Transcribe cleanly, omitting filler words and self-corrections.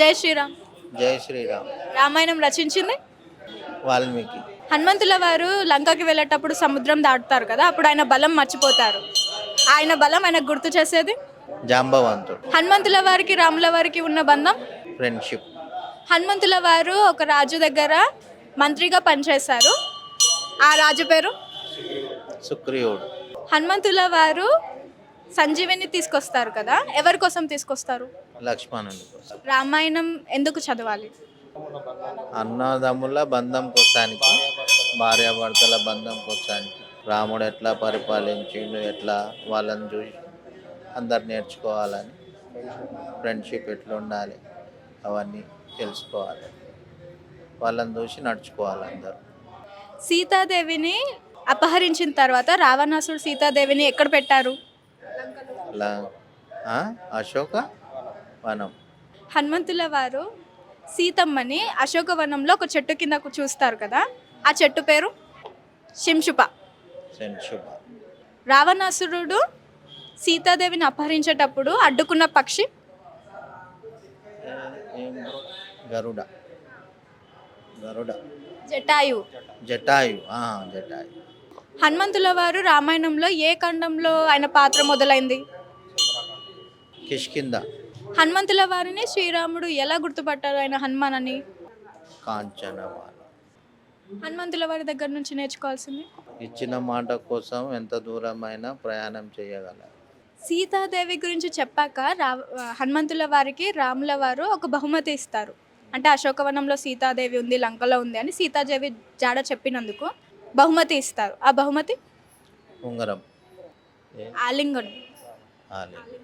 జై శ్రీరామ్. జై శ్రీరామ్. రామాయణం రచించింది వాల్మీకి. హనుమంతుల వారు లంకకి వెళ్ళేటప్పుడు సముద్రం దాటుతారు కదా, అప్పుడు ఆయన బలం మర్చిపోతారు. ఆయన బలం ఆయనకు గుర్తు చేసేది. జాంబవంతుడు. హనుమంతుల వారికి రాముల వారికి ఉన్న బంధం. ఫ్రెండ్షిప్. హనుమంతుల వారు ఒక రాజు దగ్గర మంత్రిగా పనిచేశారు. ఆ రాజు పేరు సుగ్రీవుడు. హనుమంతుల వారు సంజీవిని తీసుకొస్తారు కదా, ఎవరి కోసం తీసుకొస్తారు? లక్ష్మణుని కోసం. రామాయణం ఎందుకు చదవాలి? అన్నదమ్ముల బంధం కోసానికి, భార్యాభర్తల బంధం కోసానికి, రాముడు ఎట్లా పరిపాలించిండు, ఎట్లా వాళ్ళని చూసి అందరు నేర్చుకోవాలని, ఫ్రెండ్షిప్ ఎట్లా ఉండాలి అవన్నీ తెలుసుకోవాలి, వాళ్ళని చూసి నడుచుకోవాలి అందరూ. సీతాదేవిని అపహరించిన తర్వాత రావణాసుడు సీతాదేవిని ఎక్కడ పెట్టారు? అలా అశోక వనం. హనుమంతుల వారు సీతమ్మని అశోకవనంలో ఒక చెట్టు కింద చూస్తారు కదా, ఆ చెట్టు పేరు శింశుప. సెన్షుప. రావణాసురుడు సీతాదేవిని అపహరించేటప్పుడు అడ్డుకున్న పక్షి గరుడ. గరుడ. జటాయు. జటాయు. జటాయు. హనుమంతుల వారు రామాయణంలో ఏ ఖండంలో ఆయన పాత్ర మొదలైంది? కిష్కింద. హనుమంతుల వారిని శ్రీరాముడు ఎలా గుర్తుపట్టారు ఆయన హనుమాన్ అని? కాంచనమాల. హనుమంతుల వారి దగ్గర నుంచి నేర్చుకోవాల్సింది. ఇచ్చిన మాట కోసం ఎంత దూరమైనా ప్రయాణం చేయగల. సీతాదేవి గురించి చెప్పాక హనుమంతుల వారికి రాముల వారు ఒక బహుమతి ఇస్తారు. అంటే అశోకవనంలో సీతాదేవి ఉంది, లంకలో ఉంది అని సీతాదేవి జాడ చెప్పినందుకు బహుమతి ఇస్తారు. ఆ బహుమతి ఉంగరం. ఆలింగనం. ఆలింగనం.